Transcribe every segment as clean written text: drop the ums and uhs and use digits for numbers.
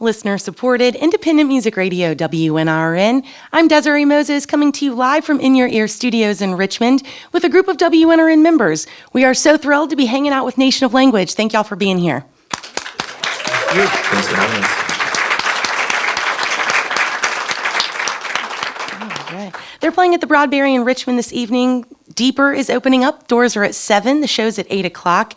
Listener-supported, independent music radio, WNRN. I'm Desiré Moses, coming to you live from In Your Ear Studios in Richmond with a group of WNRN members. We are so thrilled to be hanging out with Nation of Language. Thank y'all for being here. Thanks for having us. All right. They're playing at the Broadberry in Richmond this evening. Deeper is opening up. Doors are at 7. The show's at 8 o'clock.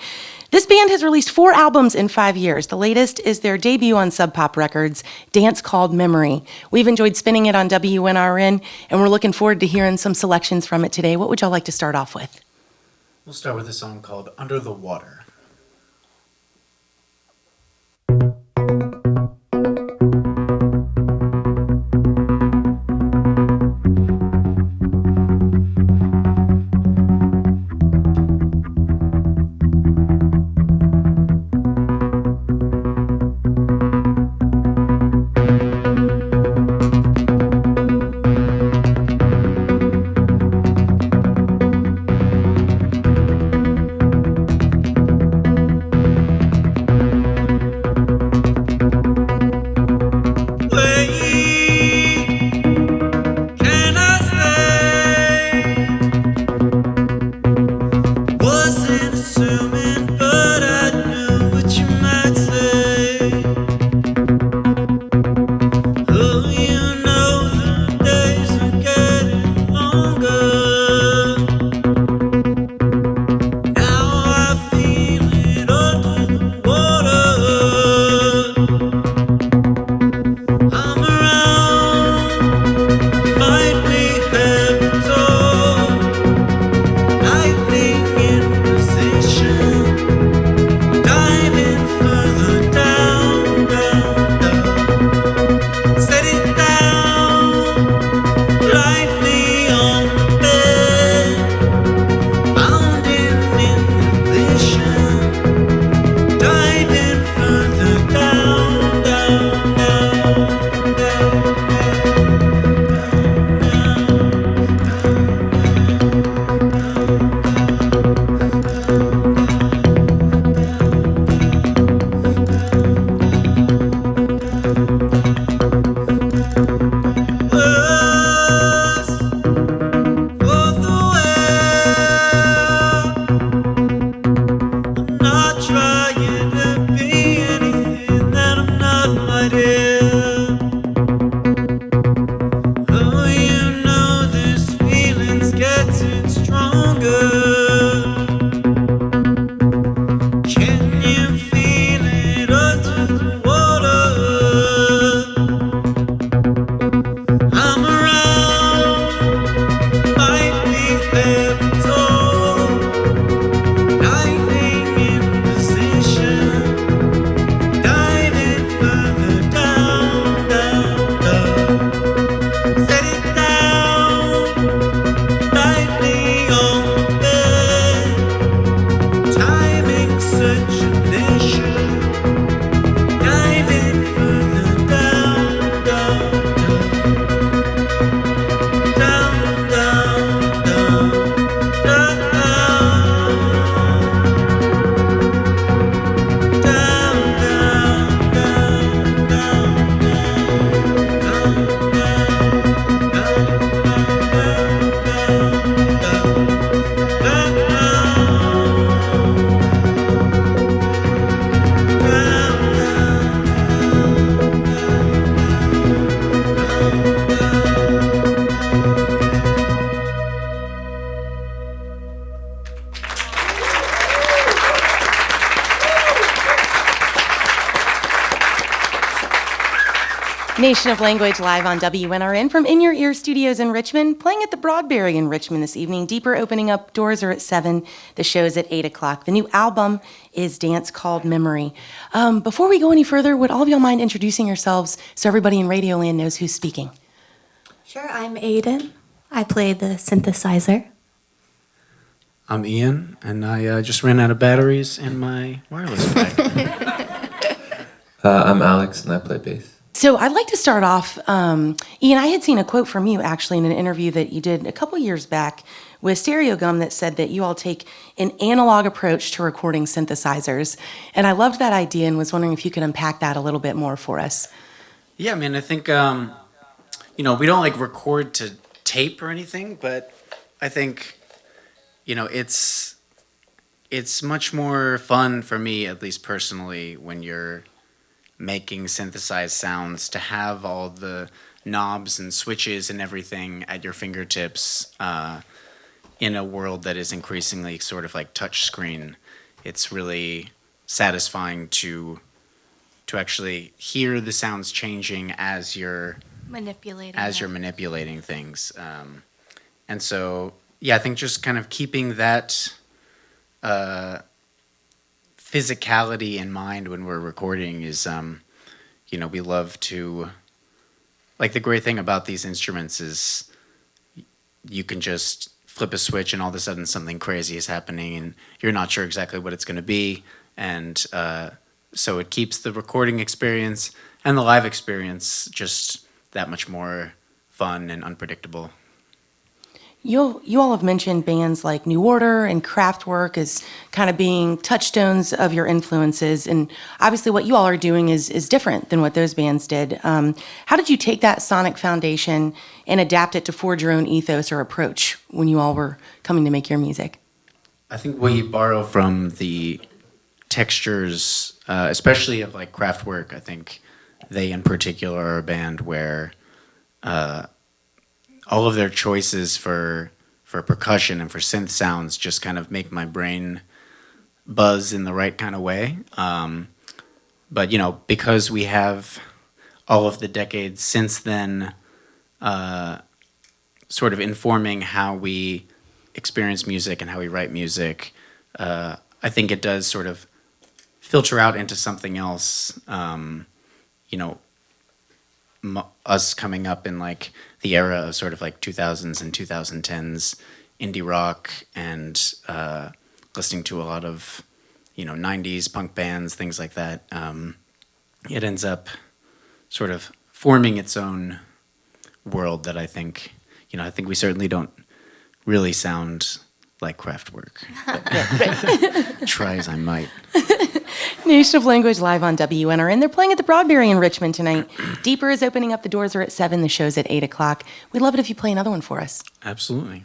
This band has released 4 albums in 5 years. The latest is their debut on Sub Pop Records, Dance Called Memory. We've enjoyed spinning it on WNRN, and we're looking forward to hearing some selections from it today. What would y'all like to start off with? We'll start with a song called Under the Water. Nation of Language live on WNRN from In Your Ear Studios in Richmond, playing at the Broadberry in Richmond this evening. Deeper opening up. Doors are at 7. The show's at 8 o'clock. The new album is Dance Called Memory. Before we go any further, would all of y'all mind introducing yourselves so everybody in Radioland knows who's speaking? Sure, I'm Aiden. I play the synthesizer. I'm Ian, and I just ran out of batteries in my wireless bag. I'm Alex, and I play bass. So I'd like to start off, Ian, I had seen a quote from you actually in an interview that you did a couple years back with Stereo Gum that said that you all take an analog approach to recording synthesizers. And I loved that idea and was wondering if you could unpack that a little bit more for us. Yeah, I mean, I think, we don't like record to tape or anything, but I think, it's much more fun for me, at least personally, when you're making synthesized sounds to have all the knobs and switches and everything at your fingertips in a world that is increasingly sort of like touch screen. It's really satisfying to actually hear the sounds changing as you're manipulating things. And so, yeah, I think just kind of keeping that physicality in mind when we're recording is, we love to, like, the great thing about these instruments is you can just flip a switch and all of a sudden something crazy is happening and you're not sure exactly what it's going to be. And so it keeps the recording experience and the live experience just that much more fun and unpredictable. You all have mentioned bands like New Order and Kraftwerk as kind of being touchstones of your influences, and obviously what you all are doing is different than what those bands did. How did you take that sonic foundation and adapt it to forge your own ethos or approach when you all were coming to make your music? I think we borrow from the textures, especially of like Kraftwerk. I think they in particular are a band where all of their choices for percussion and for synth sounds just kind of make my brain buzz in the right kind of way. But, because we have all of the decades since then sort of informing how we experience music and how we write music, I think it does sort of filter out into something else. Us coming up in like the era of sort of like 2000s and 2010s indie rock and listening to a lot of 90s punk bands, things like that, it ends up sort of forming its own world that I think we certainly don't really sound like Kraftwerk, but try as I might. Nation of Language live on WNRN. They're playing at the Broadberry in Richmond tonight. Deeper is opening up. The doors are at 7. The show's at 8 o'clock. We'd love it if you play another one for us. Absolutely.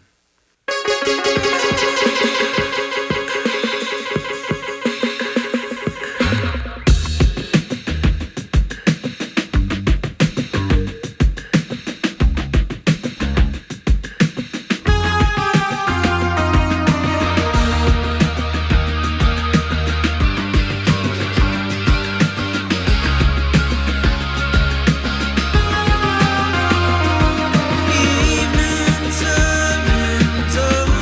Evening turning dawn.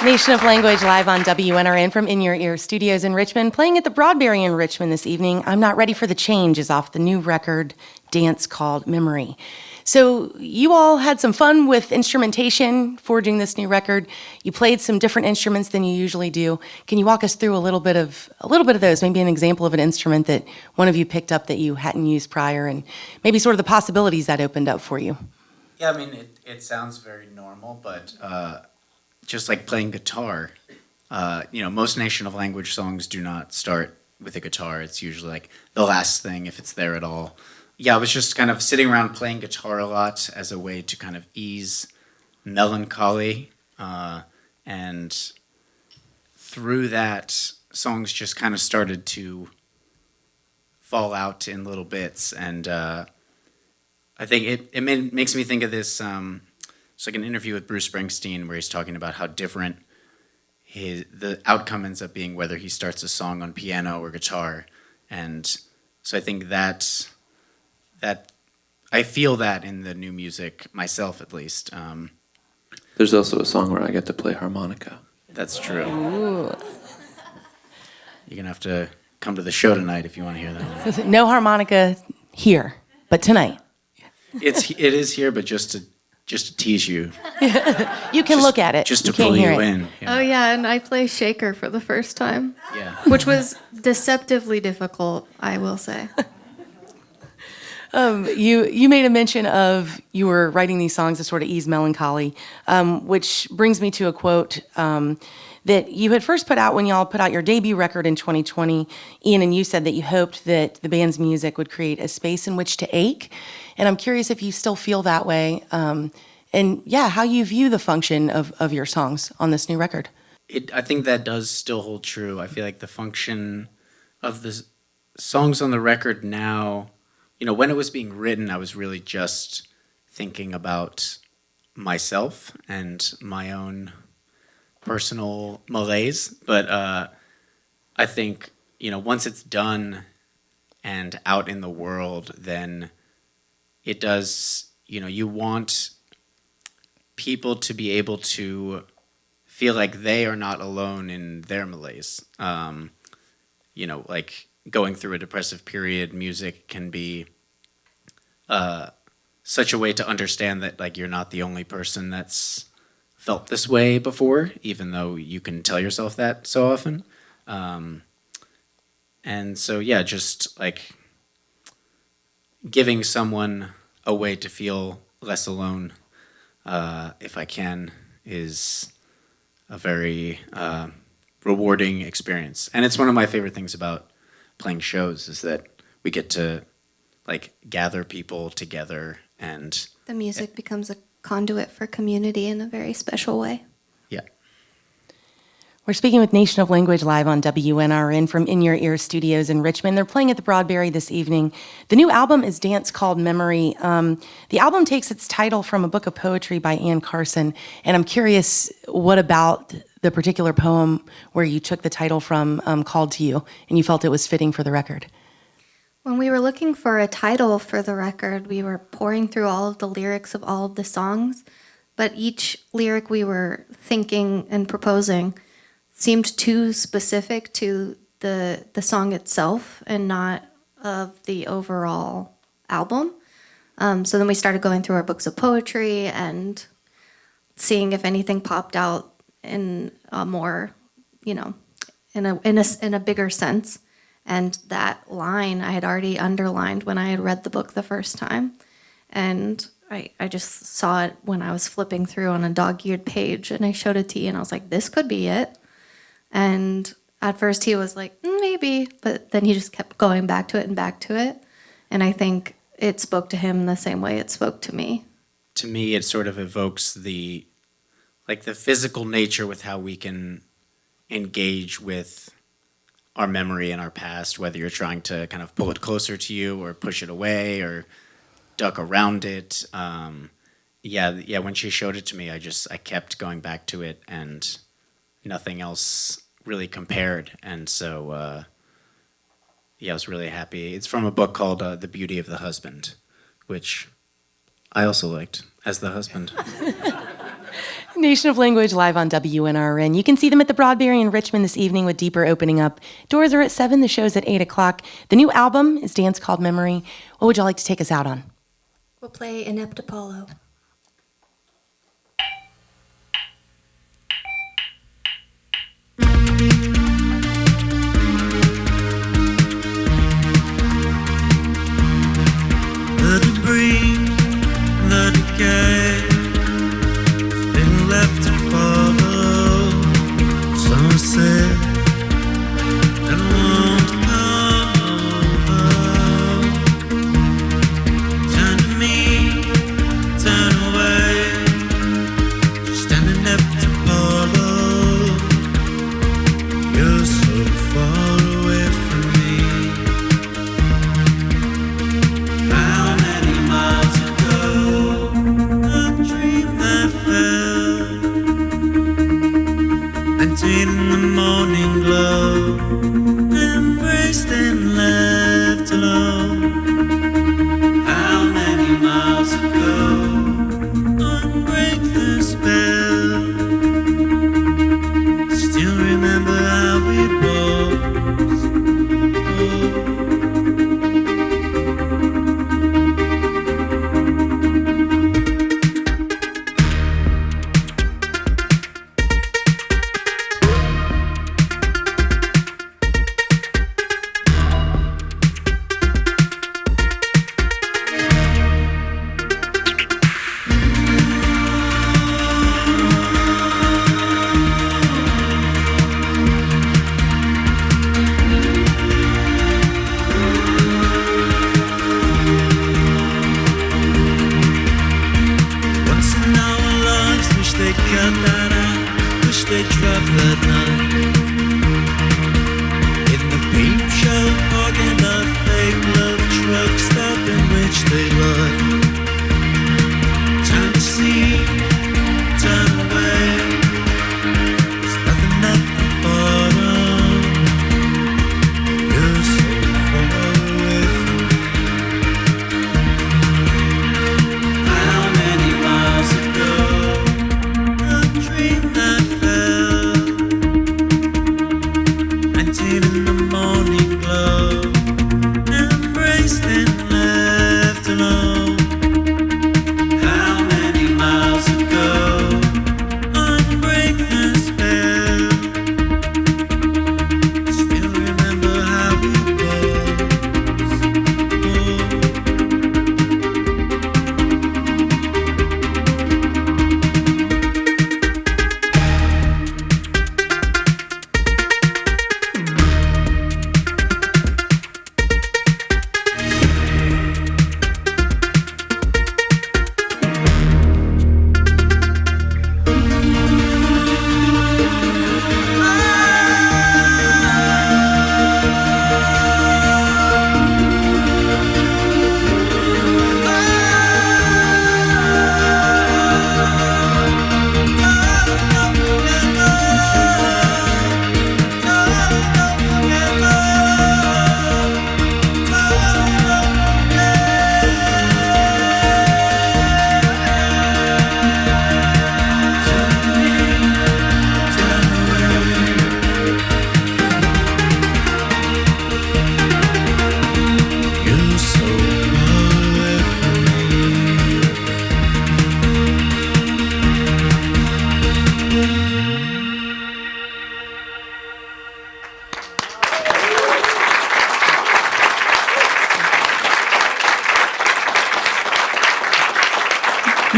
Nation of Language live on WNRN from In Your Ear Studios in Richmond. Playing at the Broadberry in Richmond this evening, I'm Not Ready for the Change is off the new record, Dance Called Memory. So you all had some fun with instrumentation forging this new record. You played some different instruments than you usually do. Can you walk us through a little bit of those? Maybe an example of an instrument that one of you picked up that you hadn't used prior, and maybe sort of the possibilities that opened up for you. Yeah, I mean, it sounds very normal, but just like playing guitar, most Nation of Language songs do not start with a guitar. It's usually like the last thing, if it's there at all. Yeah, I was just kind of sitting around playing guitar a lot as a way to kind of ease melancholy. And through that, songs just kind of started to fall out in little bits. And I think it makes me think of this, it's like an interview with Bruce Springsteen where he's talking about how different the outcome ends up being whether he starts a song on piano or guitar. And so I think that I feel that in the new music, myself at least. There's also a song where I get to play harmonica. That's true. Ooh. You're going to have to come to the show tonight if you want to hear that. No harmonica here, but tonight. It is here, but just to tease you. You can look at it. Just to can't pull hear you it. in. Oh yeah, and I play shaker for the first time, Yeah. which was deceptively difficult, I will say. You made a mention of you were writing these songs to sort of ease melancholy, which brings me to a quote that you had first put out when y'all put out your debut record in 2020. Ian and you said that you hoped that the band's music would create a space in which to ache. And I'm curious if you still feel that way, and how you view the function of your songs on this new record. I think that does still hold true. I feel like the function of the songs on the record now, when it was being written, I was really just thinking about myself and my own personal malaise. But I think, once it's done and out in the world, then it does, you want people to be able to feel like they are not alone in their malaise. going through a depressive period, music can be such a way to understand that like you're not the only person that's felt this way before, even though you can tell yourself that so often. And so, yeah, just like giving someone a way to feel less alone, if I can, is a very rewarding experience. And it's one of my favorite things about playing shows is that we get to like gather people together, and The music becomes a conduit for community in a very special way. yeah. We're speaking with Nation of Language live on WNRN from In Your Ear Studios in Richmond. They're playing at the Broadberry this evening. The new album is Dance Called Memory. The album takes its title from a book of poetry by Anne Carson, and I'm curious, what about the particular poem where you took the title from called to you, and you felt it was fitting for the record? When we were looking for a title for the record, we were pouring through all of the lyrics of all of the songs, but each lyric we were thinking and proposing seemed too specific to the song itself and not of the overall album. So then we started going through our books of poetry and seeing if anything popped out in a more, in a bigger sense. And that line I had already underlined when I had read the book the first time. And I just saw it when I was flipping through on a dog-eared page, and I showed it to Ian. I was like, this could be it. And at first he was like, maybe, but then he just kept going back to it and back to it. And I think it spoke to him the same way it spoke to me. To me, it sort of evokes the physical nature with how we can engage with our memory and our past, whether you're trying to kind of pull it closer to you or push it away or duck around it. Yeah, when she showed it to me, I kept going back to it, and nothing else really compared. And so, I was really happy. It's from a book called The Beauty of the Husband, which I also liked as the husband. Nation of Language live on WNRN. You can see them at the Broadberry in Richmond this evening with Deeper opening up. Doors are at 7, the show's at 8 o'clock. The new album is Dance Called Memory. What would y'all like to take us out on? We'll play Inept Apollo. The debris, the decay, been left to follow. Some say that won't come over. Turn to me, turn away, standing up to follow.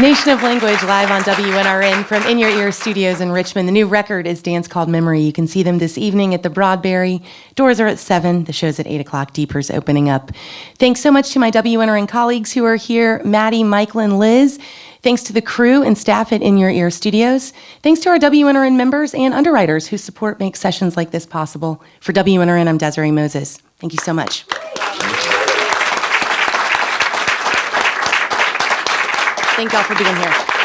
Nation of Language live on WNRN from In Your Ear Studios in Richmond. The new record is Dance Called Memory. You can see them this evening at the Broadberry. Doors are at 7. The show's at 8 o'clock. Deeper's opening up. Thanks so much to my WNRN colleagues who are here, Maddie, Michael, and Liz. Thanks to the crew and staff at In Your Ear Studios. Thanks to our WNRN members and underwriters whose support makes sessions like this possible. For WNRN, I'm Desiré Moses. Thank you so much. Thank y'all for being here.